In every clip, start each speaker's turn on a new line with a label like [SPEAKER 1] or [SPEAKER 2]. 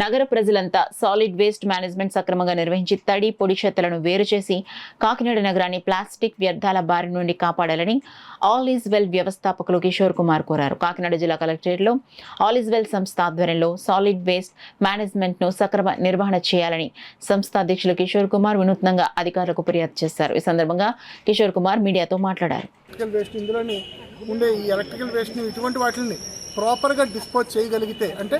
[SPEAKER 1] నగర ప్రజలంతా solid waste management సక్రమంగా నిర్వహించి తడి పొడి చెత్తలను వేరు చేసి కాకినాడ నగరాన్ని ప్లాస్టిక్ వ్యర్థాల బారి నుండి కాపాడాలని ఆల్ ఈజ్ వెల్ వ్యవస్థాపకులు కిషోర్ కుమార్ కోరారు. కాకినాడ జిల్లా కలెక్టరేట్లో ఆల్ ఈజ్ వెల్ సంస్థ ఆధ్వర్యంలో సాలిడ్ వేస్ట్ మేనేజ్మెంట్ ను సక్రమ నిర్వహణ చేయాలని సంస్థ అధ్యక్షులు కిషోర్ కుమార్ వినూత్నంగా అధికారులకు ఫిర్యాదు చేశారు. ఈ సందర్భంగా కిషోర్ కుమార్ మీడియాతో మాట్లాడారు.
[SPEAKER 2] ఎలక్ట్రికల్ వేస్ట్ ఇటువంటి వాటిని ప్రాపర్గా డిస్పోజ్ చేయగలిగితే, అంటే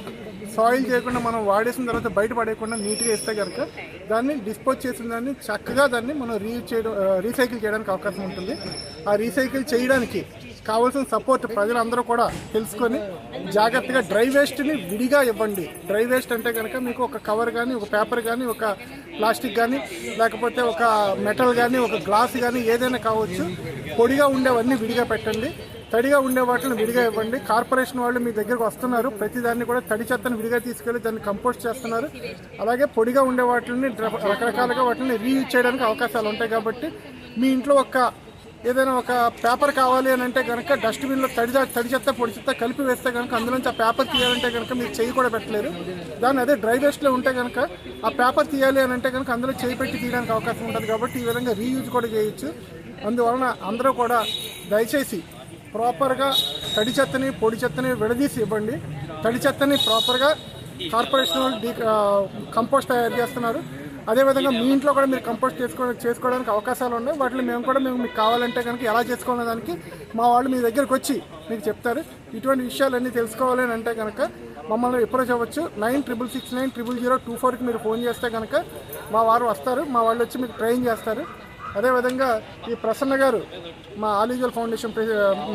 [SPEAKER 2] సాయిల్ చేయకుండా మనం వాడేసిన తర్వాత బయట పడేయకుండా నీట్గా ఇస్తే కనుక దాన్ని డిస్పోజ్ చేసిన దాన్ని చక్కగా దాన్ని మనం రీసైకిల్ చేయడానికి అవకాశం ఉంటుంది. ఆ రీసైకిల్ చేయడానికి కావాల్సిన సపోర్ట్ ప్రజలందరూ కూడా తెలుసుకొని జాగ్రత్తగా డ్రై వేస్ట్ని విడిగా ఇవ్వండి. డ్రై వేస్ట్ అంటే కనుక మీకు ఒక కవర్ కానీ, ఒక పేపర్ కానీ, ఒక ప్లాస్టిక్ కానీ, లేకపోతే ఒక మెటల్ కానీ, ఒక గ్లాస్ కానీ ఏదైనా కావచ్చు. పొడిగా ఉండేవన్నీ విడిగా పెట్టండి, తడిగా ఉండే వాటిని విడిగా ఇవ్వండి. కార్పొరేషన్ వాళ్ళు మీ దగ్గరకు వస్తున్నారు, ప్రతిదాన్ని కూడా తడి చెత్తను విడిగా తీసుకెళ్ళి దాన్ని కంపోస్ట్ చేస్తున్నారు. అలాగే పొడిగా ఉండే వాటిని రకరకాలుగా వాటిని రీయూజ్ చేయడానికి అవకాశాలు ఉంటాయి. కాబట్టి మీ ఇంట్లో ఏదైనా ఒక పేపర్ కావాలి అని అంటే కనుక డస్ట్బిన్లో తడి చెత్త పొడి చెత్త కలిపి వేస్తే కనుక అందులోంచి ఆ పేపర్ తీయాలంటే కనుక మీరు చేయి కూడా పెట్టలేరు. దాన్ని అదే డ్రై వేస్ట్లో ఉంటే కనుక ఆ పేపర్ తీయాలి అని అంటే కనుక అందులో చేయి పెట్టి తీయడానికి అవకాశం ఉంటుంది. కాబట్టి ఈ విధంగా రీయూజ్ కూడా చేయొచ్చు. అందువలన అందరూ కూడా దయచేసి ప్రాపర్గా తడి చెత్తని పొడి చెత్తని విడదీసి ఇవ్వండి. తడి చెత్తని ప్రాపర్గా కార్పొరేషన్ కంపోస్ట్ తయారు చేస్తున్నారు. అదేవిధంగా మీ ఇంట్లో కూడా మీరు కంపోస్ట్ చేసుకోవడానికి అవకాశాలు ఉన్నాయి. వాటిని మేము మీకు కావాలంటే కనుక ఎలా చేసుకోవాలనే దానికి మా వాళ్ళు మీ దగ్గరకు వచ్చి మీకు చెప్తారు. ఇటువంటి విషయాలన్నీ తెలుసుకోవాలి అని అంటే కనుక మమ్మల్ని అప్రోచ్ అవ్వచ్చు. 96690024కి మీరు ఫోన్ చేస్తే కనుక మా వారు వస్తారు. మా వాళ్ళు వచ్చి మీకు ట్రైన్ చేస్తారు. అదేవిధంగా ఈ ప్రసన్న గారు మా all is well foundation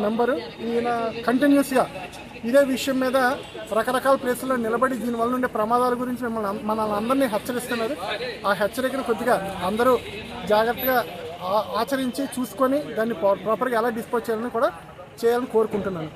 [SPEAKER 2] member. ఈయన కంటిన్యూస్గా ఇదే విషయం మీద రకరకాల ప్లేసుల్లో నిలబడి దీనివల్ల ఉండే ప్రమాదాల గురించి మనల్ని అందరినీ హెచ్చరిస్తున్నారు. ఆ హెచ్చరికను కొద్దిగా అందరూ జాగ్రత్తగా ఆచరించి చూసుకొని దాన్ని ప్రాపర్గా ఎలా డిస్పోజ్ చేయాలని కోరుకుంటున్నాను.